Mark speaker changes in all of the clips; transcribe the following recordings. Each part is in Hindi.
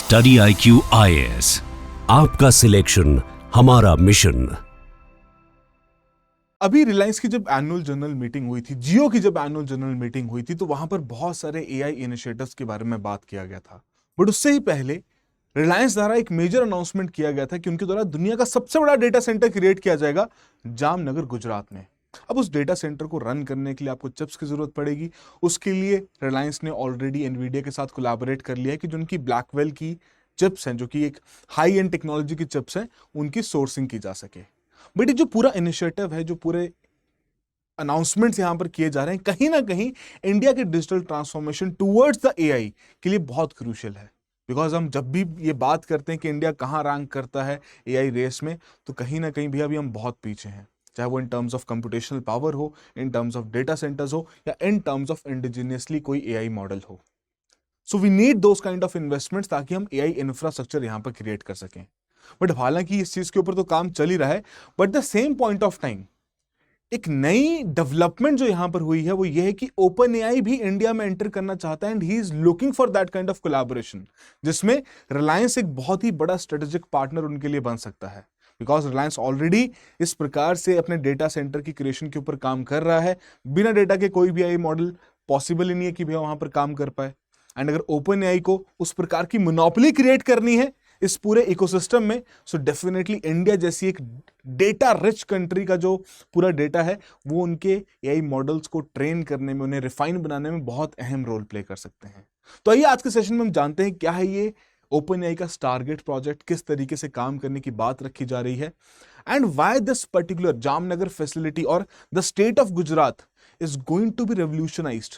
Speaker 1: स्टडी IQ IAS, आपका सिलेक्शन हमारा मिशन।
Speaker 2: अभी रिलायंस की जब एनुअल जनरल मीटिंग हुई थी, जियो की जब एनुअल जनरल मीटिंग हुई थी, तो वहां पर बहुत सारे एआई इनिशिएटिव्स के बारे में बात किया गया था। बट उससे ही पहले रिलायंस द्वारा एक मेजर अनाउंसमेंट किया गया था कि उनके द्वारा दुनिया का सबसे बड़ा डेटा सेंटर क्रिएट किया जाएगा जामनगर, गुजरात में। अब उस डेटा सेंटर को रन करने के लिए आपको चिप्स की जरूरत पड़ेगी। उसके लिए रिलायंस ने ऑलरेडी एनवीडिया के साथ कोलैबोरेट कर लिया है कि जो उनकी ब्लैकवेल की चिप्स हैं, जो कि एक हाई एंड टेक्नोलॉजी की चिप्स हैं, उनकी सोर्सिंग की जा सके। बट ये जो पूरा इनिशिएटिव है, जो पूरे अनाउंसमेंट्स यहां पर किए जा रहे हैं, कहीं ना कहीं इंडिया के digital transformation towards the AI के लिए बहुत क्रूशियल है। बिकॉज हम जब भी ये बात करते हैं कि इंडिया कहां रैंक करता है एआई रेस में, तो कहीं ना कहीं भी अभी हम बहुत पीछे हैं, चाहे वो in terms of computational power हो, in terms of data centers हो, या इन टर्म्स ऑफ इंडिजिनियसली कोई एआई मॉडल हो। So we need those kind of investments ताकि हम एआई इंफ्रास्ट्रक्चर यहां पर क्रिएट कर सकें। बट हालांकि इस चीज के ऊपर तो काम चल ही रहा है, but the same point of time एक नई डेवलपमेंट जो यहां पर हुई है वो ये है कि ओपन एआई भी इंडिया में एंटर करना चाहता है, and he is looking for that kind of collaboration, जिसमें रिलायंस एक बहुत ही बड़ा स्ट्रेटेजिक पार्टनर उनके लिए बन सकता है। बिकॉज रिलायंस ऑलरेडी इस प्रकार से अपने डेटा सेंटर की क्रिएशन के ऊपर काम कर रहा है। बिना डेटा के कोई भी एआई मॉडल पॉसिबल ही नहीं है कि भैया वहां पर काम कर पाए। एंड अगर ओपन एआई को उस प्रकार की मोनोपोली क्रिएट करनी है इस पूरे इकोसिस्टम में, सो डेफिनेटली इंडिया जैसी एक डेटा रिच कंट्री का जो पूरा डेटा है वो उनके एआई मॉडल्स को ट्रेन करने में, उन्हें रिफाइन बनाने में बहुत अहम रोल प्ले कर सकते हैं। तो आइए आज के सेशन में हम जानते हैं क्या है ये ओपन एआई का स्टारगेट प्रोजेक्ट, किस तरीके से काम करने की बात रखी जा रही है, and why this particular Jamnagar facility और the state of Gujarat is going to be revolutionized.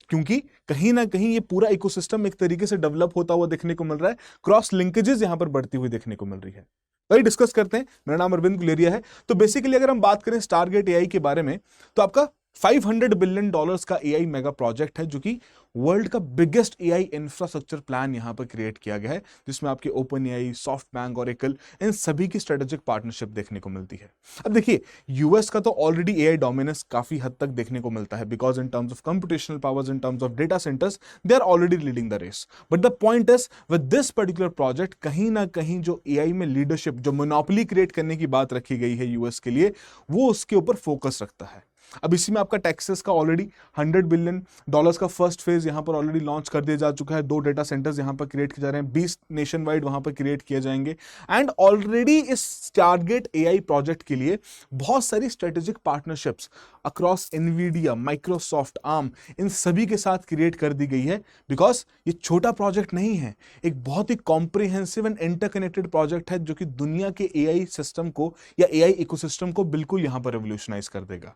Speaker 2: क्योंकि कहीं ना कहीं ये पूरा इकोसिस्टम एक तरीके से डेवलप होता हुआ देखने को मिल रहा है, क्रॉस लिंकेजेस यहां पर बढ़ती हुई देखने को मिल रही है। वही डिस्कस करते हैं। मेरा नाम अरविंद गुलेरिया है। तो बेसिकली अगर हम बात करें स्टारगेट एआई के बारे में, तो आपका $500 बिलियन का एआई मेगा प्रोजेक्ट है, जो कि वर्ल्ड का बिगेस्ट एआई इंफ्रास्ट्रक्चर प्लान यहां पर क्रिएट किया गया है, जिसमें आपके ओपन एआई, सॉफ्टबैंक, ओरेकल, इन सभी की स्ट्रेटेजिक पार्टनरशिप देखने को मिलती है। अब देखिए, यूएस का तो ऑलरेडी एआई डोमिनेंस काफी हद तक देखने को मिलता है, because in terms of computational powers, in terms of data centres, they are already leading the race. But the point is with this particular project, कहीं ना कहीं जो एआई में लीडरशिप, जो मोनोपोली क्रिएट करने की बात रखी गई है यूएस के लिए, वो उसके ऊपर फोकस रखता है। अब इसी में आपका टेक्सास का ऑलरेडी $100 बिलियन का फर्स्ट फेज यहां पर ऑलरेडी लॉन्च कर दिया जा चुका है। 2 डेटा सेंटर्स यहां पर क्रिएट किए जा रहे हैं, 20 नेशन वाइड वहां पर क्रिएट किए जाएंगे। एंड ऑलरेडी इस टारगेट एआई प्रोजेक्ट के लिए बहुत सारी strategic partnerships across Nvidia, Microsoft, Arm, इन सभी के साथ क्रिएट कर दी गई है। बिकॉज ये छोटा प्रोजेक्ट नहीं है, एक बहुत ही कॉम्प्रिहेंसिव एंड इंटरकनेक्टेड प्रोजेक्ट है, जो कि दुनिया के एआई सिस्टम को या एआई इकोसिस्टम को बिल्कुल यहां पर रेवोल्यूशनाइज कर देगा।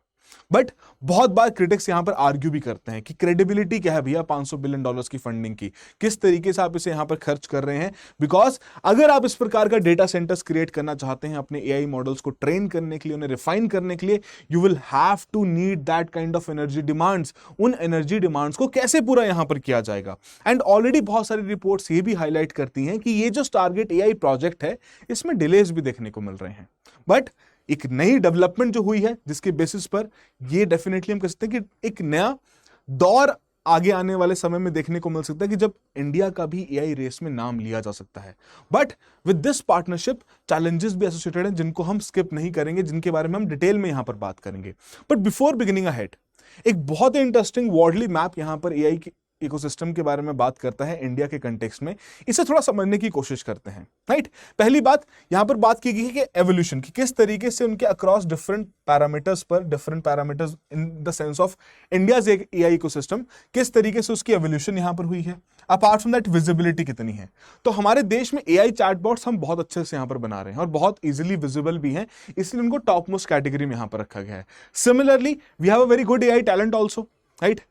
Speaker 2: बट बहुत बार क्रिटिक्स यहां पर आर्ग्यू भी करते हैं कि क्रेडिबिलिटी क्या है भैया $500 बिलियन की फंडिंग की, किस तरीके से आप इसे यहां पर खर्च कर रहे हैं। बिकॉज अगर आप इस प्रकार का डेटा सेंटर्स क्रिएट करना चाहते हैं अपने एआई मॉडल्स को ट्रेन करने के लिए, उन्हें रिफाइन करने के लिए, you will have to need that kind of energy demands. उन एनर्जी डिमांड्स को कैसे पूरा यहां पर किया जाएगा। एंड ऑलरेडी बहुत सारी रिपोर्ट्स ये भी हाईलाइट करती हैं कि ये जो टारगेट एआई प्रोजेक्ट है, इसमें डिलेज भी देखने को मिल रहे हैं। बट एक नई डेवलपमेंट जो हुई है, जिसके बेसिस पर ये डेफिनेटली हम कह सकते हैं कि एक नया दौर आगे आने वाले समय में देखने को मिल सकता है कि जब इंडिया का भी एआई रेस में नाम लिया जा सकता है। But with this partnership challenges भी एसोसिएटेड हैं, जिनको हम स्किप नहीं करेंगे, जिनके बारे में हम डिटेल में यहां पर बात करेंगे। बट बिफोर बिगिनिंग अहेड, एक बहुत ही इंटरेस्टिंग वर्ल्डली मैप यहां पर एआई की इकोसिस्टम के बारे में बात करता है इंडिया के कंटेक्स्ट में। इसे थोड़ा समझने की कोशिश करते हैं। राइट, पहली बात यहां पर बात की गई है कि एवोल्यूशन की, किस तरीके से उनके across different parameters in the sense of India's AI ecosystem, किस तरीके से उसकी एवोल्यूशन यहां पर हुई है। अपार्ट फ्रॉम दैट, विजिबिलिटी कितनी है। तो हमारे देश में एआई चैटबॉट्स हम बहुत अच्छे से यहां पर बना रहे हैं और बहुत इजीली विजिबल भी हैं, इसलिए उनको टॉप मोस्ट कैटेगरी में यहां पर रखा गया है। Similarly we have a very good AI talent also. Right,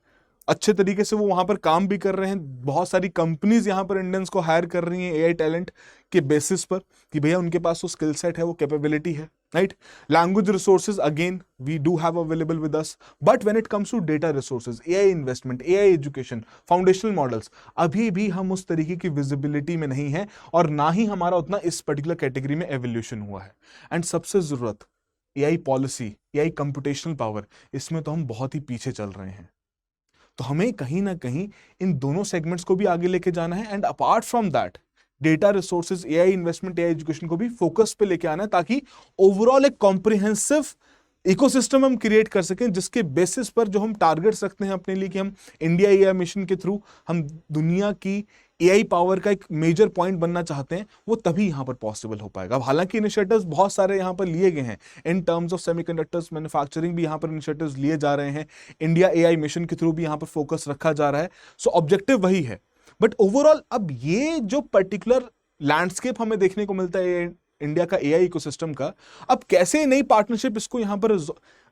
Speaker 2: अच्छे तरीके से वो वहां पर काम भी कर रहे हैं। बहुत सारी कंपनीज यहां पर इंडियंस को हायर कर रही हैं एआई टैलेंट के बेसिस पर कि भैया उनके पास वो स्किल सेट है, वो कैपेबिलिटी है। Right, language resources again we do have available with us. But when it comes to data resources, AI investment, AI education, foundational models, अभी भी हम उस तरीके की विजिबिलिटी में नहीं है, और ना ही हमारा उतना इस पर्टिकुलर कैटेगरी में एवोल्यूशन हुआ है। एंड सबसे जरूरत AI policy, AI computational power, इसमें तो हम बहुत ही पीछे चल रहे हैं। तो हमें कहीं ना कहीं इन दोनों सेगमेंट्स को भी आगे लेके जाना है। And apart from that, data resources, AI investment, AI education को भी फोकस पे लेके आना है, ताकि ओवरऑल एक कॉम्प्रिहेंसिव इकोसिस्टम हम क्रिएट कर सकें, जिसके बेसिस पर जो हम टारगेट्स रखते हैं अपने लिए कि हम इंडिया एआई मिशन के थ्रू हम दुनिया की एआई पावर का एक मेजर पॉइंट बनना चाहते हैं, वो तभी यहां पर पॉसिबल हो पाएगा। अब हालांकि इनिशिएटिव्स बहुत सारे यहां पर लिए गए हैं, इन टर्म्स ऑफ सेमीकंडक्टर्स मैन्युफैक्चरिंग भी यहां पर इनिशिएटिव्स लिए जा रहे हैं, इंडिया एआई मिशन के थ्रू भी यहां पर फोकस रखा जा रहा है। सो ऑब्जेक्टिव वही है, बट ओवरऑल अब ये जो पर्टिकुलर लैंडस्केप हमें देखने को मिलता है इंडिया का एआई इकोसिस्टम का, अब कैसे नई पार्टनरशिप इसको यहां पर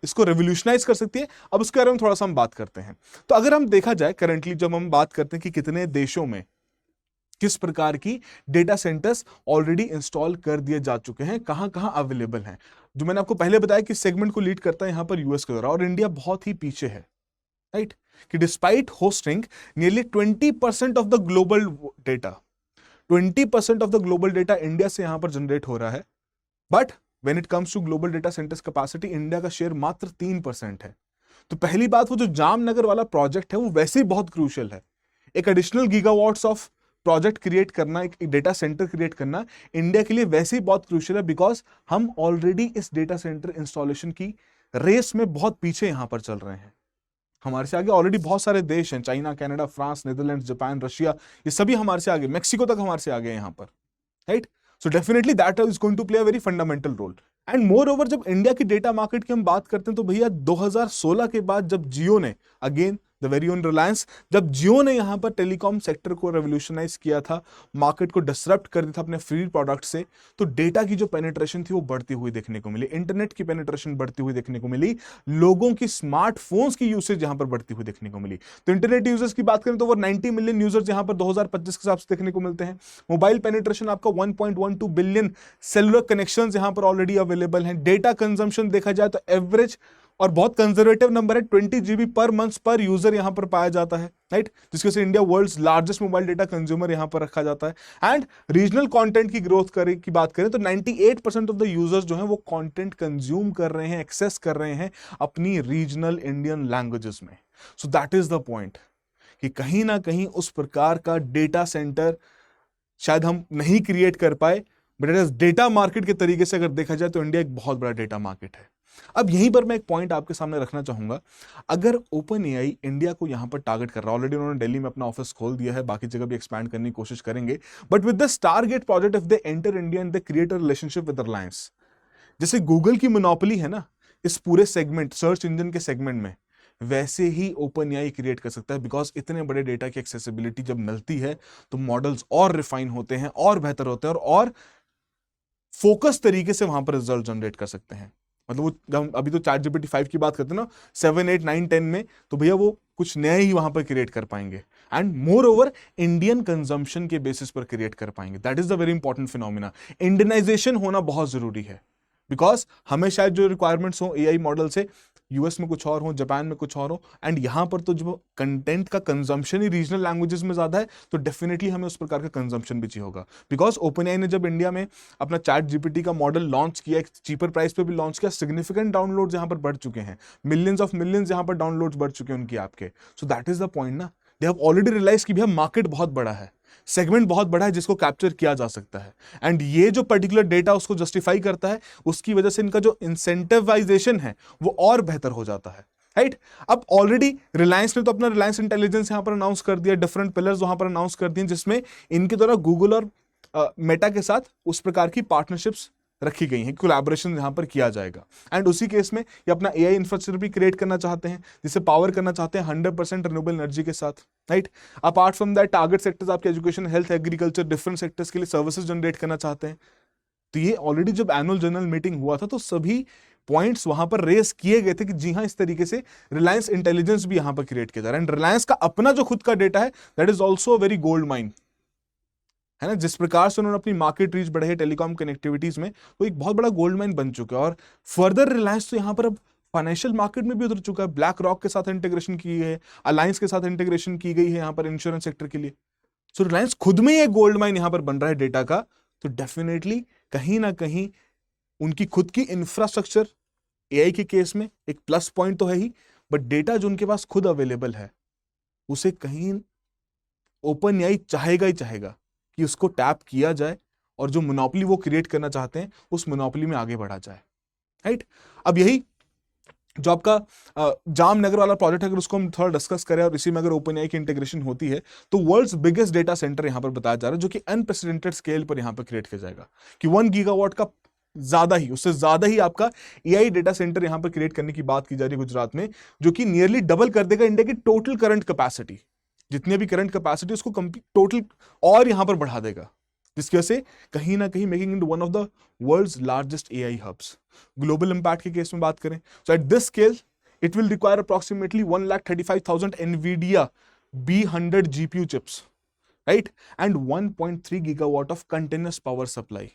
Speaker 2: इसको रेवोल्यूशनाइज कर सकती है, अब उसके बारे में थोड़ा सा हम बात करते हैं। तो अगर हम देखा जाए करंटली जब हम बात करते हैं कि कितने देशों में किस प्रकार की डेटा सेंटर्स ऑलरेडी इंस्टॉल कर दिए जा चुके हैं, कहां कहां अवेलेबल हैं, जो मैंने आपको पहले बताया कि सेगमेंट को लीड करता है यहां पर यूएस के द्वारा, और इंडिया बहुत ही पीछे है, राइट, कि despite hosting nearly 20% of the global data, 20% of the global data India से यहां पर जनरेट हो रहा है, but when it comes to global data centres capacity, India का शेयर मात्र 3% है। तो पहली बात, वो जो जामनगर वाला प्रोजेक्ट है वो वैसे ही बहुत क्रूशियल है। एक additional gigawatts of project create करना, एक डेटा सेंटर क्रिएट करना इंडिया के लिए वैसे ही बहुत क्रूशियल है, बिकॉज हम ऑलरेडी इस डेटा सेंटर इंस्टॉलेशन की रेस में बहुत पीछे यहां पर चल रहे हैं। हमारे से आगे ऑलरेडी बहुत सारे देश हैं, China, Canada, France, Netherland, Japan, Russia, ये सभी हमारे से आगे, मेक्सिको तक हमारे से आगे यहां पर, right. So definitely that is going to play a very fundamental role. And more over, जब इंडिया की डेटा मार्केट की हम बात करते हैं तो भैया 2016 के बाद जब जियो ने, again the very own Reliance, जब जियो ने यहां पर टेलीकॉम सेक्टर को रेवोल्यूशनाइज किया था, मार्केट को डिसरप्ट कर दिया था अपने फ्री प्रोडक्ट से, तो डेटा की जो पेनिट्रेशन थी वो बढ़ती हुई देखने को मिली, इंटरनेट की पेनिट्रेशन बढ़ती हुई देखने को मिली, लोगों की स्मार्टफोन्स की यूसेज यहां पर बढ़ती हुई देखने को मिली। तो इंटरनेट यूजर्स की बात करें तो वो 90 मिलियन यूजर्स यहां पर 2025 के हिसाब से देखने को मिलते हैं। मोबाइल पेनिट्रेशन आपका 1.12 बिलियन सेलुलर कनेक्शंस यहां पर ऑलरेडी अवेलेबल हैं। डेटा कंजम्पशन देखा जाए तो एवरेज और बहुत कंजर्वेटिव नंबर है, 20 GB पर मंथ पर यूजर यहां पर पाया जाता है, राइट, जिसकी वजह से India world's largest mobile data consumer यहां पर रखा जाता है। एंड रीजनल कंटेंट की ग्रोथ की बात करें तो 98% ऑफ द यूजर्स जो हैं वो कंटेंट कंज्यूम कर रहे हैं, एक्सेस कर रहे हैं अपनी रीजनल इंडियन लैंग्वेजेस में। So that is the point कि कहीं ना कहीं उस प्रकार का डेटा सेंटर शायद हम नहीं क्रिएट कर पाए, बट एज डेटा मार्केट के तरीके से अगर देखा जाए तो इंडिया एक बहुत बड़ा डेटा मार्केट है। अब यहीं पर मैं एक पॉइंट आपके सामने रखना चाहूंगा, अगर ओपन एआई इंडिया को यहां पर टारगेट कर रहा है, ऑलरेडी उन्होंने दिल्ली में अपना ऑफिस खोल दिया है, बाकी जगह भी एक्सपैंड करने की कोशिश करेंगे, but with the Stargate project if they enter India and they create a relationship with Reliance, जैसे गूगल की मोनोपोली है ना इस पूरे सेगमेंट, सर्च इंजन के सेगमेंट में, वैसे ही ओपन एआई क्रिएट कर सकता है, बिकॉज इतने बड़े डेटा की एक्सेसिबिलिटी जब मिलती है तो मॉडल्स और रिफाइन होते हैं, और बेहतर होते हैं, और फोकस तरीके से वहां पर रिजल्ट जनरेट कर सकते हैं। मतलब वो जब अभी तो चैट जीपीटी 5 की बात करते हैं ना 7, 8, 9, 10 में, तो भैया वो कुछ नया ही वहां पर क्रिएट कर पाएंगे, and more over Indian consumption के बेसिस पर क्रिएट कर पाएंगे। That is the very important phenomena. Indianisation होना बहुत जरूरी है, बिकॉज हमें शायद जो रिक्वायरमेंट्स हो एआई मॉडल से यूएस में कुछ और हो, जापान में कुछ और हो, एंड यहां पर तो जो कंटेंट का कंजम्पशन ही रीजनल लैंग्वेजेस में ज्यादा है, तो डेफिनेटली हमें उस प्रकार का कंजम्पशन भी चाहिए होगा। बिकॉज ओपनएआई ने जब इंडिया में अपना चैट जीपीटी का मॉडल लॉन्च किया, एक चीपर प्राइस पे भी लॉन्च किया, सिग्निफिकेंट डाउनलोड्स यहां पर बढ़ चुके हैं, मिलियंस ऑफ मिलियंस यहां पर डाउनलोड्स बढ़ चुके हैं उनकी ऐप के। So that is the point ना, दे हैव ऑलरेडी रियलाइज कि भैया मार्केट बहुत बड़ा है, सेगमेंट बहुत बड़ा है जिसको कैप्चर किया जा सकता है, एंड ये जो पर्टिकुलर डेटा उसको जस्टिफाई करता है, उसकी वजह से इनका जो इंसेंटिवाइजेशन है वो और बेहतर हो जाता है, राइट। अब ऑलरेडी रिलायंस ने तो अपना रिलायंस इंटेलिजेंस यहां पर अनाउंस कर दिया, डिफरेंट पिलर्स वहां पर अनाउंस कर दिए, जिसमें इनके द्वारा गूगल और मेटा के साथ उस प्रकार की पार्टनरशिप्स रखी गई हैं, कोलैबोरेशन यहां पर किया जाएगा। एंड उसी केस में ये अपना एआई इंफ्रास्ट्रक्चर भी क्रिएट करना चाहते हैं, जिसे पावर करना चाहते हैं 100% रिन्यूएबल एनर्जी के साथ, right. Apart from that target sectors आपके education, health, agriculture, different sectors के लिए सर्विसेज जनरेट करना चाहते हैं। तो ये ऑलरेडी जब एनुअल जनरल मीटिंग हुआ था तो सभी पॉइंट्स वहां पर रेस किए गए थे कि जी हां, इस तरीके से रिलायंस इंटेलिजेंस भी यहां पर क्रिएट किया जा रहा है, एंड रिलायंस का अपना जो खुद का डेटा है that is also very gold mine, है ना। जिस प्रकार से उन्होंने अपनी मार्केट रीच बढ़ाई टेलीकॉम कनेक्टिविटीज में, तो एक बहुत बड़ा गोल्ड माइन बन चुका है। और फर्दर रिलायंस तो यहां पर अब फाइनेंशियल मार्केट में भी उतर चुका है, ब्लैक रॉक के साथ इंटीग्रेशन की है, अलायंस के साथ इंटीग्रेशन की गई है यहां पर इंश्योरेंस सेक्टर के लिए। सो रिलायंस खुद में ही एक गोल्ड माइन यहां पर बन रहा है डेटा का, तो डेफिनेटली कहीं ना कहीं उनकी खुद की इंफ्रास्ट्रक्चर एआई के केस में एक प्लस पॉइंट तो है ही, बट डेटा जो उनके पास खुद अवेलेबल है उसे कहीं ओपन एआई चाहेगा ही चाहेगा, बिकॉज वो एक बहुत बड़ा डेटा मार्केट है, right. So that is the point कि कहीं ना कहीं उनकी खुद की इंफ्रास्ट्रक्चर एआई के केस में एक प्लस पॉइंट तो है ही, बट डेटा जो उनके पास खुद अवेलेबल है उसे कहीं कि उसको टैप किया जाए और जो मोनोपोली वो क्रिएट करना चाहते हैं उस मोनोपोली में आगे बढ़ा जाए, राइट। अब यही जो आपका जामनगर वाला प्रोजेक्ट है, अगर उसको हम थोड़ा डिस्कस करें और इसी में अगर ओपन एआई की इंटीग्रेशन होती है तो वर्ल्ड्स बिगेस्ट डेटा सेंटर यहां पर बताया जा रहा है, जो कि अनप्रेसिडेंटेड स्केल पर यहां पर क्रिएट किया जाएगा कि 1 गीगावाट का ज्यादा ही, उससे ज्यादा ही आपका एआई डेटा सेंटर यहां पर क्रिएट करने की बात की जा रही है गुजरात में, जो कि नियरली डबल कर देगा इंडिया की टोटल करंट कैपेसिटी, जितनी भी करंट कैपेसिटी उसको टोटल और यहां पर बढ़ा देगा, जिसकी वजह से कहीं ना कहीं making it one of the world's largest AI hubs. Global impact के केस में बात करें, so at this scale it will require approximately 1,35,000 NVIDIA B100 GPU chips, right, and 1.3 gigawatt of continuous power supply.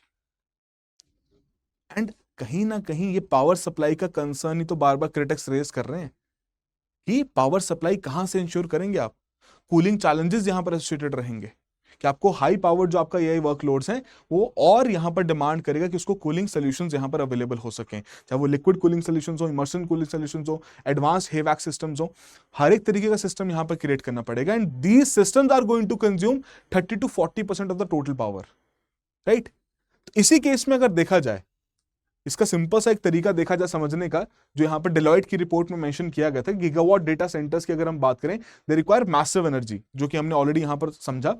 Speaker 2: And कहीं ना कहीं ये पावर सप्लाई का कंसर्न ही तो बार बार क्रिटिक्स रेज कर रहे हैं कि पावर सप्लाई कहां से इंश्योर करेंगे आप, कूलिंग चैलेंजेस यहां पर एसोसिएटेड रहेंगे कि आपको हाई पावर जो आपका एआई वर्कलोड्स हैं वो और यहां पर डिमांड करेगा कि उसको कूलिंग सॉल्यूशंस यहां पर अवेलेबल हो सकें, चाहे वो लिक्विड कूलिंग सॉल्यूशंस हो, इमर्शन कूलिंग सॉल्यूशंस हो, एडवांस हेवैक सिस्टम्स हो, हर एक तरीके का सिस्टम यहां पर क्रिएट करना पड़ेगा। And these systems are going to consume 30 to 40% of the total power, right. इसी केस में अगर देखा जाए, इसका सिंपल सा एक तरीका देखा जाए समझने का, जो यहां पर डेलॉइट की रिपोर्ट में मेंशन किया गया था, गीगावाट डेटा सेंटर्स की अगर हम बात करें दे रिक्वायर मैसिव एनर्जी, जो कि हमने ऑलरेडी यहां पर समझा।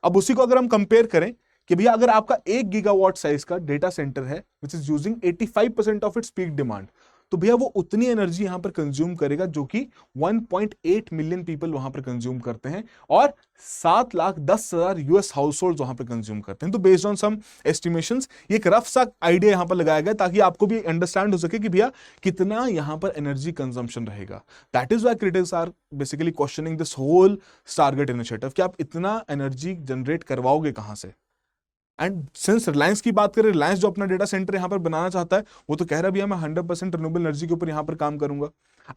Speaker 2: अब उसी को अगर हम कंपेयर करें कि भैया अगर आपका 1 गीगावाट साइज का डेटा सेंटर है which is using 85% of its peak demand, तो भैया वो उतनी एनर्जी यहां पर कंज्यूम करेगा जो कि 1.8 मिलियन पीपल वहां पर कंज्यूम करते हैं और 7,10,000 यूएस हाउस होल्ड वहां पर कंज्यूम करते हैं। तो बेस्ड ऑन सम एस्टिमेशंस ये एक रफ सा आइडिया यहां पर लगाया गया ताकि आपको भी अंडरस्टैंड हो सके कि भैया कितना यहां पर एनर्जी कंजम्पशन रहेगा। That is why critics are basically questioning this whole target initiative कि आप इतना एनर्जी जनरेट करवाओगे कहां से। एंड सिंस रिलायंस की बात करें, रिलायंस जो अपना डेटा सेंटर यहां पर बनाना चाहता है वो तो कह रहा है भैया मैं 100% रिन्यूएबल एनर्जी के ऊपर यहां पर काम करूंगा।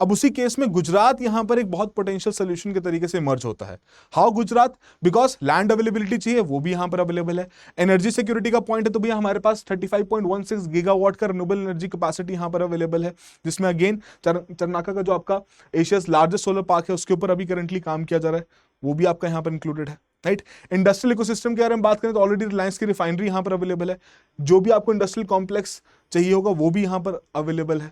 Speaker 2: अब उसी केस में गुजरात यहां पर एक बहुत पोटेंशियल सोल्यूशन के तरीके से इमर्ज होता है। How Gujarat? Because land availability चाहिए, वो भी यहां पर अवेलेबल है। एनर्जी सिक्योरिटी का पॉइंट है तो भैया हमारे पास 35.16 गीगावाट का रिन्यूएबल एनर्जी कैपेसिटी यहां पर अवेलेबल है, जिसमें अगेन चरनाका का जो आपका एशियाज लार्जेस्ट सोलर पार्क है उसके ऊपर अभी करंटली काम किया जा रहा है, वो भी आपका यहां पर इंक्लूडेड है, राइट। इंडस्ट्रियल इकोसिस्टम के बारे में बात करें तो ऑलरेडी रिलायंस की रिफाइनरी यहां पर अवेलेबल है, जो भी आपको इंडस्ट्रियल कॉम्प्लेक्स चाहिए होगा वो भी यहां पर अवेलेबल है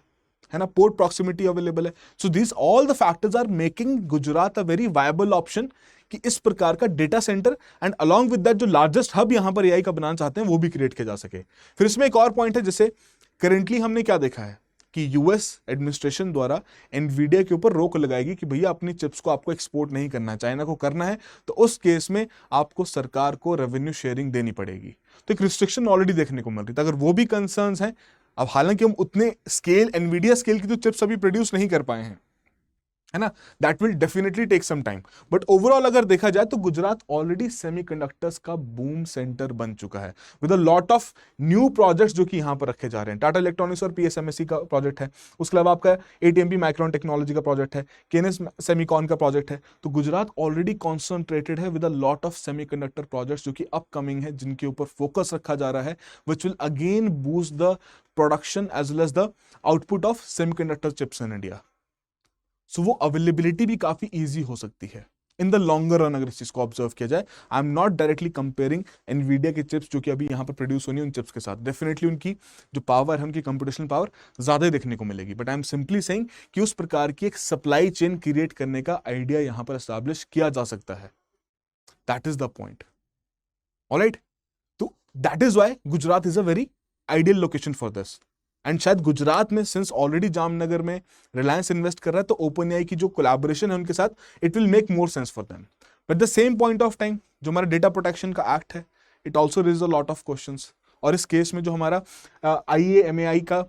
Speaker 2: ना, पोर्ट प्रॉक्सिमिटी अवेलेबल है। So this all the factors are making Gujarat a very viable option कि इस प्रकार का data centre and along with that जो लार्जेस्ट हब यहां पर एआई का बनाना चाहते हैं वो भी क्रिएट किया जा सके। फिर इसमें एक और पॉइंट है, जैसे करेंटली हमने क्या देखा है कि यूएस एडमिनिस्ट्रेशन द्वारा एनवीडिया के ऊपर रोक लगाएगी कि भैया अपनी चिप्स को आपको एक्सपोर्ट नहीं करना है, चाइना को करना है तो उस केस में आपको सरकार को रेवेन्यू शेयरिंग देनी पड़ेगी। तो एक रिस्ट्रिक्शन ऑलरेडी देखने को मिल रही थी। अगर वो भी कंसर्न्स हैं, अब हालांकि हम उतने स्केल एनवीडिया स्केल की तो चिप्स अभी प्रोड्यूस नहीं कर पाए हैं, है ना, that will definitely take some time, but overall अगर देखा जाए तो गुजरात ऑलरेडी सेमीकंडक्टर्स का बूम सेंटर बन चुका है with a lot of new projects जो कि यहां पर रखे जा रहे हैं। टाटा इलेक्ट्रॉनिक्स और पीएसएमएससी का प्रोजेक्ट है, उसके अलावा आपका एटीएमपी माइक्रोन टेक्नोलॉजी का प्रोजेक्ट है, केएनएस सेमीकॉन का प्रोजेक्ट है। तो गुजरात ऑलरेडी कॉन्सेंट्रेटेड है with a lot of semiconductor projects जो कि अपकमिंग है, जिनके ऊपर फोकस रखा जा रहा है, which will again boost the production as well as the output of semiconductor chips in India. So वो अवेलेबिलिटी भी काफी इजी हो सकती है इन द लॉन्गर रन अगर इस चीज को ऑब्जर्व किया जाए। I am not directly comparing Nvidia के चिप्स जो कि अभी यहां पर प्रोड्यूस होनी है उन चिप्स के साथ, डेफिनेटली उनकी जो पावर है, उनकी कंप्यूटेशनल पावर ज्यादा ही देखने को मिलेगी, but I am simply saying कि उस प्रकार की एक सप्लाई चेन क्रिएट करने का आइडिया यहां पर एस्टैब्लिश किया जा सकता है। That is the point, alright. तो that is why Gujarat is a very ideal location for this. And शायद गुजरात में सिंस ऑलरेडी जामनगर में रिलायंस इन्वेस्ट कर रहा है तो ओपन एआई की जो कोलैबोरेशन है उनके साथ it will make more sense for them. But the same point of time जो हमारा डेटा प्रोटेक्शन का एक्ट है it also raise a lot of questions, और इस केस में जो हमारा IAMAI का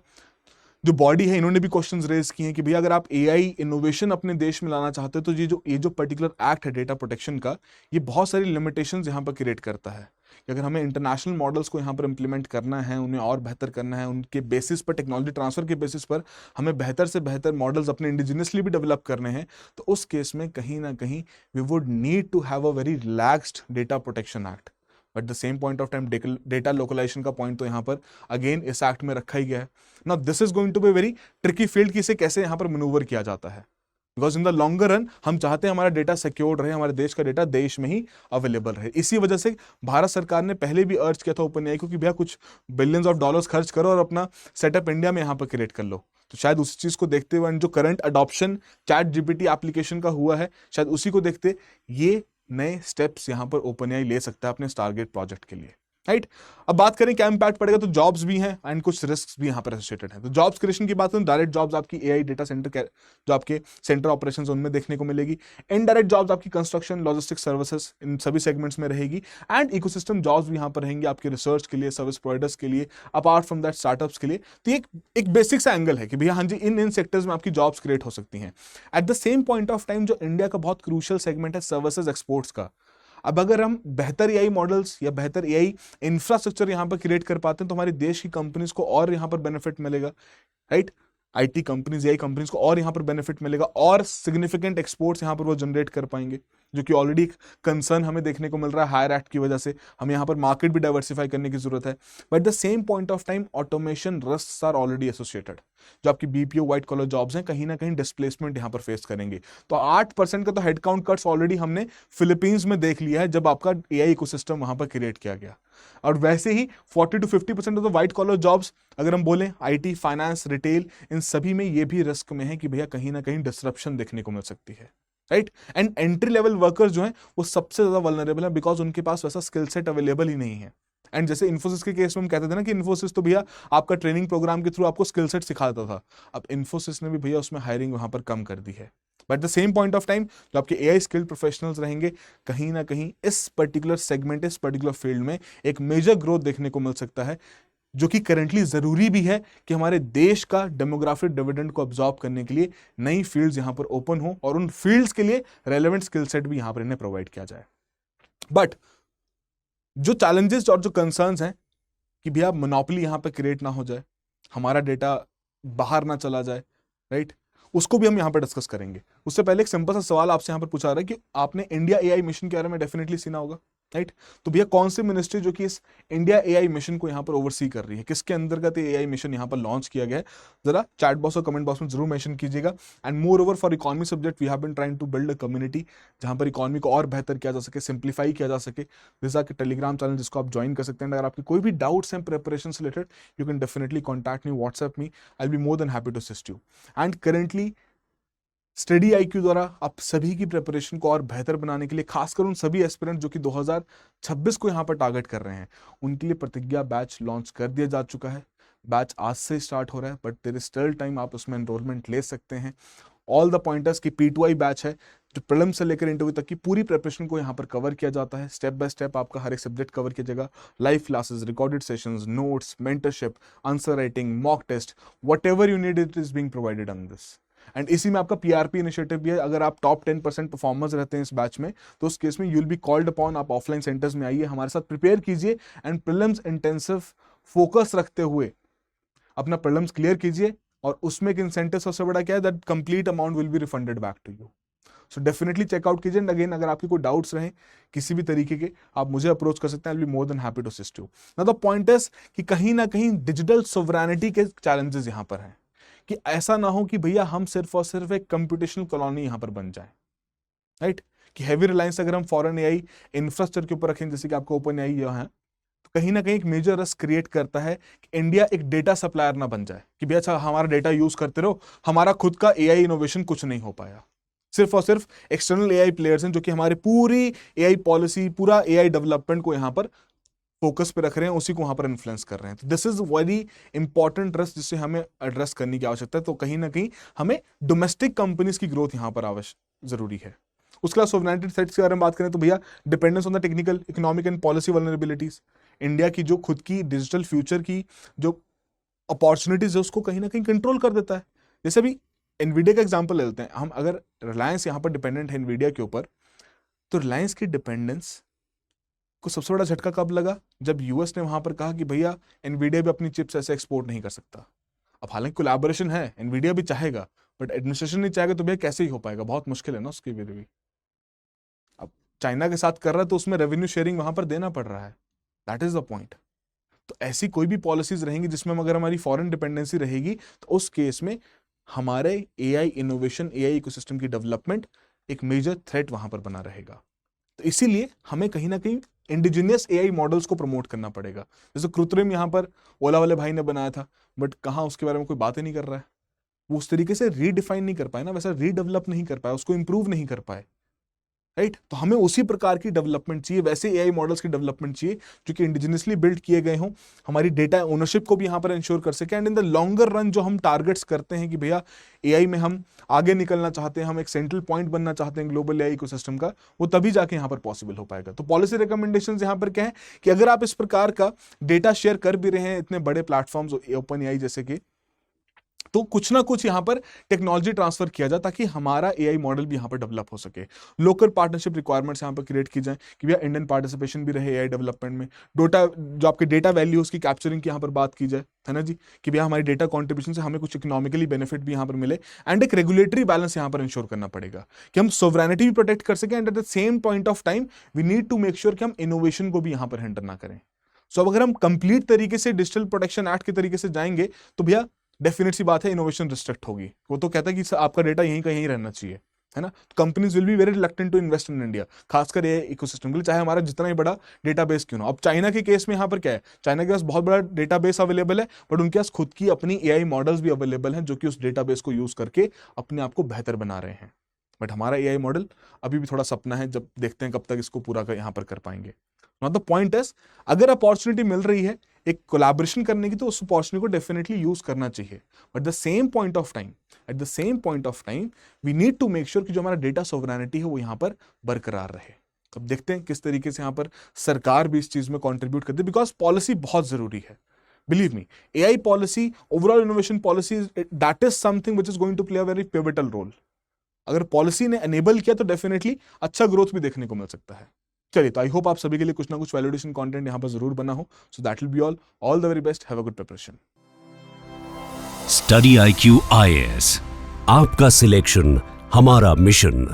Speaker 2: जो बॉडी है इन्होंने भी क्वेश्चंस रेज किए हैं कि भैया अगर आप एआई इनोवेशन अपने देश में लाना चाहते हो तो ये जो पर्टिकुलर एक्ट है डेटा प्रोटेक्शन का, ये बहुत सारी लिमिटेशंस यहाँ पर क्रिएट करता है कि अगर हमें इंटरनेशनल मॉडल्स को यहाँ पर इंप्लीमेंट करना है, उन्हें और बेहतर करना है, उनके बेसिस पर टेक्नोलॉजी ट्रांसफर के बेसिस पर हमें बेहतर से बेहतर मॉडल्स अपने इंडिजिनियसली भी डेवलप करने हैं, तो उस केस में कहीं ना कहीं we would need to have a very relaxed data protection act. But the same point of time data localisation का पॉइंट तो यहाँ पर अगेन इस एक्ट में रखा ही गया है। Now this is going to be very tricky field कि इसे कैसे यहाँ पर मनूवर किया जाता है। Because in the longer run हम चाहते हैं हमारा डेटा सिक्योर रहे, हमारे देश का डेटा देश में ही अवेलेबल रहे। इसी वजह से भारत सरकार ने पहले भी अर्ज किया था ओपन एआई को कि भैया कुछ बिलियंस ऑफ डॉलर्स खर्च करो और अपना सेटअप इंडिया में यहाँ पर क्रिएट कर लो। तो शायद उसी चीज को देखते हुए जो current adoption chat GPT application का हुआ है, शायद उसी को देखते ये नए स्टेप्स यहाँ पर ओपन एआई ले सकता है अपने स्टारगेट प्रोजेक्ट के लिए, राइट। अब बात करें क्या इंपैक्ट पड़ेगा, तो जॉब्स भी हैं एंड कुछ रिस्क भी यहाँ पर एसोसिएटेड हैं। तो जॉब्स क्रिएशन की बात करें, डायरेक्ट जॉब्स आपकी एआई डेटा सेंटर जो आपके सेंटर ऑपरेशंस उनमें देखने को मिलेगी। इनडायरेक्ट जॉब्स आपकी कंस्ट्रक्शन, लॉजिस्टिक्स, सर्विसेज, इन सभी सेगमेंट्स में रहेगी। एंड इकोसिस्टम जॉब्स भी यहाँ पर रहेंगे आपके रिसर्च के लिए, सर्विस प्रोवाइडर्स के लिए, अपार्ट फ्रॉम दैट स्टार्टअप्स के लिए। तो एक बेसिक सा एंगल है कि भैया हाँ जी इन सेक्टर्स में आपकी जॉब्स क्रिएट हो सकती हैं। Eight the same point of time जो इंडिया का बहुत क्रूशियल सेगमेंट है सर्विसेज एक्सपोर्ट्स का, अब अगर हम बेहतर एआई मॉडल्स या बेहतर एआई इंफ्रास्ट्रक्चर यहां पर क्रिएट कर पाते हैं तो हमारी देश की कंपनीज को और यहां पर बेनिफिट मिलेगा, right. IT companies, AI companies को और यहां पर बेनिफिट मिलेगा और सिग्निफिकेंट एक्सपोर्ट्स यहां पर वो जनरेट कर पाएंगे, जो कि ऑलरेडी एक कंसर्न हमें देखने को मिल रहा है हायर एक्ट की वजह से। हमें यहां पर मार्केट भी डाइवर्सिफाई करने की जरूरत है। But the same point of time automation risks are already associated. जो आपकी बीपीओ व्हाइट कॉलर जॉब्स हैं कहीं ना कहीं डिस्प्लेसमेंट यहां पर फेस करेंगे। तो 8% का तो हेडकाउंट कट्स ऑलरेडी हमने फिलीपींस में देख लिया है जब आपका एआई इकोसिस्टम वहां पर क्रिएट किया गया। और वैसे ही 40 to 50% of the white collar jobs अगर हम बोलें आईटी, फाइनेंस, रिटेल, इन सभी में ये भी रिस्क में है कि भैया कहीं ना कहीं डिसरप्शन देखने को मिल सकती है, right. And entry level workers जो हैं वो सबसे ज्यादा वल्नरेबल है बिकॉज उनके पास वैसा स्किल सेट अवेलेबल ही नहीं है। एंड जैसे इन्फोसिस के केस में हम कहते थे ना कि इन्फोसिस तो भैया आपका ट्रेनिंग प्रोग्राम के थ्रू आपको स्किल सेट सिखाता था, अब इन्फोसिस ने भी भैया उसमें हायरिंग वहां पर कम कर दी है। But the same point of time जो आपके एआई स्किल्ड प्रोफेशनल्स रहेंगे कहीं ना कहीं इस पर्टिकुलर सेगमेंट, इस पर्टिकुलर फील्ड में एक मेजर ग्रोथ देखने को मिल सकता है, जो कि करेंटली जरूरी भी है कि हमारे देश का डेमोग्राफिक डिविडेंड को अब्सॉर्ब करने के लिए नई फील्ड्स यहां पर ओपन हो और उन फील्ड्स के लिए रेलेवेंट स्किल सेट भी यहां पर इन्हें प्रोवाइड किया जाए। बट जो चैलेंजेस और जो कंसर्न्स हैं कि भैया मोनोपोली यहां पर क्रिएट ना हो जाए, हमारा डेटा बाहर ना चला जाए, राइट, उसको भी हम यहां पर डिस्कस करेंगे। उससे पहले एक सिंपल सा सवाल आपसे यहां पर पूछा रहा है कि आपने इंडिया एआई मिशन के बारे में डेफिनेटली सुना होगा, राइट। तो भैया कौन सी मिनिस्ट्री जो कि इस इंडिया एआई मिशन को यहां पर ओवरसी कर रही है, किसके अंतर्गत एआई मिशन यहां पर लॉन्च किया गया है, जरा चैट बॉक्स और कमेंट बॉक्स में जरूर मेंशन कीजिएगा। And more over for economy subject we have been trying to build a community जहां पर इकोनॉमी को और बेहतर किया जा सके, सिंप्लीफाई किया जा सके। जैसा कि टेलीग्राम चैनल जिसको आप ज्वाइन कर सकते हैं। अगर आपके कोई भी डाउट्स हैं प्रिपरेशन से related, you can definitely contact me, WhatsApp me, I will be more than happy to assist you. And currently study IQ द्वारा आप सभी की प्रिपरेशन को और बेहतर बनाने के लिए, खासकर उन सभी एस्पिरेंट जो कि 2026 को यहां पर टारगेट कर रहे हैं, उनके लिए प्रतिज्ञा बैच लॉन्च कर दिया जा चुका है। बैच आज से स्टार्ट हो रहा है but there is still time, आप उसमें एनरोलमेंट ले सकते हैं। ऑल द पॉइंटर्स की P2I बैच है जो प्रीलिम्स से लेकर इंटरव्यू तक की पूरी प्रिपरेशन को यहाँ पर कवर किया जाता है। स्टेप बाय स्टेप आपका हर एक सब्जेक्ट कवर किया जाएगा। Live classes, recorded sessions, notes, mentorship, answer writing, mock test, whatever you need it is being provided on this. And इसी में आपका PRP इनिशिएटिव भी है। अगर आप टॉप 10% परफॉर्मर्स रहते हैं इस बैच में तो उस केस में you will be called upon, आप ऑफलाइन सेंटर्स में आइए, हमारे साथ प्रिपेयर कीजिए एंड प्रीलिम्स इंटेंसिव फोकस रखते हुए अपना प्रीलिम्स क्लियर कीजिए। और उसमें एक इंसेंटिव सबसे बड़ा क्या है, that complete amount will be refunded back to you. So definitely check out कीजिए। एंड अगेन अगर आपके कोई डाउट्स रहे किसी भी तरीके के, आप मुझे अप्रोच कर सकते हैं। I will be more than happy to assist you. Now the point is कि कहीं ना कहीं डिजिटल सोवरेनिटी के चैलेंजेस यहां पर हैं कि ऐसा ना हो कि भैया हम सिर्फ और सिर्फ एक कंप्यूटेशनल कॉलोनी यहां पर बन जाए, राइट। कि हैवी रिलायंस अगर हम फॉरेन एआई इंफ्रास्ट्रक्चर के ऊपर रखें, जैसे कि आपको ओपन एआई यहाँ है, तो कहीं ना कहीं एक मेजर रिस्क क्रिएट करता है कि इंडिया एक डेटा सप्लायर ना बन जाए कि भैया अच्छा हमारा डेटा यूज करते रहो, हमारा खुद का एआई इनोवेशन कुछ नहीं हो पाया। सिर्फ और सिर्फ एक्सटर्नल एआई प्लेयर्स हैं जो कि हमारे पूरी एआई पॉलिसी, पूरा एआई डेवलपमेंट को यहां पर फोकस पे रख रहे हैं, उसी को वहां पर इन्फ्लुएंस कर रहे हैं। तो this is very important risk जिसे हमें एड्रेस करने की आवश्यकता है। तो कहीं ना कहीं हमें डोमेस्टिक कंपनीज की ग्रोथ यहां पर आवश्यक जरूरी है। उसके बाद सोवरेनिटी थ्रेट्स के बारे में बात करें तो भैया dependence on the technical, economic and policy vulnerabilities. India की जो खुद की डिजिटल फ्यूचर की जो अपॉर्चुनिटीज है उसको कहीं ना कहीं कंट्रोल कर देता है। जैसे अभी एनवीडिया का एग्जांपल ले लेते हैं हम। अगर रिलायंस यहां पर डिपेंडेंट है एनवीडिया के ऊपर, तो रिलायंस की डिपेंडेंस को सबसे बड़ा झटका कब लगा, जब यूएस ने वहां पर कहा कि भैया एनवीडिया भी अपनी चिप्स ऐसे एक्सपोर्ट नहीं कर सकता। अब हालांकि कोलैबोरेशन है, एनवीडिया भी चाहेगा, बट एडमिनिस्ट्रेशन नहीं चाहेगा तो भैया कैसे ही हो पाएगा, बहुत मुश्किल है ना उसकी भी। अब चाइना के साथ कर रहा है तो उसमें रेवेन्यू शेयरिंग वहां पर देना पड़ रहा है, दैट इज द पॉइंट। तो ऐसी कोई भी पॉलिसीज रहेंगी जिसमें अगर हमारी फॉरेन डिपेंडेंसी रहेगी तो उस केस में हमारे एआई इनोवेशन, एआई इकोसिस्टम की डेवलपमेंट एक मेजर थ्रेट वहां पर बना रहेगा। तो इसीलिए हमें कहीं ना कहीं इंडिजिनियस एआई मॉडल्स को प्रमोट करना पड़ेगा। जैसे कृत्रिम यहां पर ओला वाले भाई ने बनाया था, बट कहाँ उसके बारे में कोई बात ही नहीं कर रहा है। वो उस तरीके से रीडिफाइन नहीं कर पाए ना, वैसा रीडेवलप नहीं कर पाए, उसको इंप्रूव नहीं कर पाए, राइट। तो हमें उसी प्रकार की डेवलपमेंट चाहिए, वैसे एआई मॉडल्स की डेवलपमेंट चाहिए जो कि इंडिजिनियसली बिल्ड किए गए हों, हमारी डेटा ओनरशिप को भी यहां पर इंश्योर कर सके। And in the longer run जो हम टारगेट्स करते हैं कि भैया एआई में हम आगे निकलना चाहते हैं, हम एक सेंट्रल पॉइंट बनना चाहते हैं ग्लोबल एआई इकोसिस्टम का, वो तभी जाके यहां पर पॉसिबल हो पाएगा। तो पॉलिसी रिकमेंडेशंस यहां पर क्या है कि अगर आप इस प्रकार का डेटा शेयर कर भी रहे हैं इतने बड़े प्लेटफॉर्म्स ओपन एआई जैसे कि, तो कुछ ना कुछ यहां पर टेक्नोलॉजी ट्रांसफर किया जाए ताकि हमारा एआई मॉडल भी यहां पर डेवलप हो सके। लोकल पार्टनरशिप रिक्वायरमेंट्स यहां पर क्रिएट की जाए कि भैया इंडियन पार्टिसिपेशन भी रहे एआई डेवलपमेंट में। डेटा जो आपके डेटा वैल्यू उसकी कैप्चरिंग की यहां पर बात की जाए, है ना जी, कि भैया हमारी डेटा कॉन्ट्रीब्यूशन से हमें कुछ इकोनॉमिकली बेनिफिट भी यहां पर मिले। एंड एक रेगुलेटरी बैलेंस यहां पर इंश्योर करना पड़ेगा कि हम सोवरेनिटी भी प्रोटेक्ट कर सकें, and at the same point of time we need to make sure कि हम इनोवेशन को भी यहां पर हिंडर ना करें। सो अगर हम कंप्लीट तरीके से डिजिटल प्रोटेक्शन एक्ट के तरीके से जाएंगे तो भैया डेफिनेट सी बात है इनोवेशन रिस्ट्रिक्ट होगी। वो तो कहता है कि आपका डेटा यहीं का यहीं रहना चाहिए, है ना। Companies will be very reluctant to invest in India, खासकर ये इकोसिस्टम के लिए, चाहे हमारा जितना ही बड़ा डेटाबेस क्यों ना। अब चाइना के केस में यहाँ पर क्या है, चाइना के पास बहुत बड़ा डेटाबेस अवेलेबल है, बट उनके पास खुद की अपनी एआई मॉडल्स भी अवेलेबल हैं जो कि उस डेटाबेस को यूज करके अपने आप को बेहतर बना रहे हैं। बट हमारा एआई मॉडल अभी भी थोड़ा सपना है, जब देखते हैं कब तक इसको पूरा यहाँ पर कर पाएंगे। नॉट द पॉइंट इज, अगर अपॉर्चुनिटी मिल रही है एक कोलैबोरेशन करने की, तो उस अपॉर्चुनिटी को डेफिनेटली यूज करना चाहिए। But the same point of time, at the same point of time we need to make sure कि जो हमारा डेटा सोवरेनिटी है वो यहाँ पर बरकरार रहे। अब देखते हैं किस तरीके से यहाँ पर सरकार भी इस चीज में कॉन्ट्रीब्यूट करती है, बिकॉज पॉलिसी बहुत जरूरी है। Believe me, AI policy, overall innovation policy, that is something which is going to play a very pivotal role. अगर पॉलिसी ने एनेबल किया तो डेफिनेटली अच्छा ग्रोथ भी देखने को मिल सकता है। चलिए, तो आई होप आप सभी के लिए कुछ ना कुछ वैलिडेशन कंटेंट यहां पर जरूर बना हो। So that will be all the very best, have a good preparation.
Speaker 1: Study IQ IAS, आपका सिलेक्शन हमारा मिशन।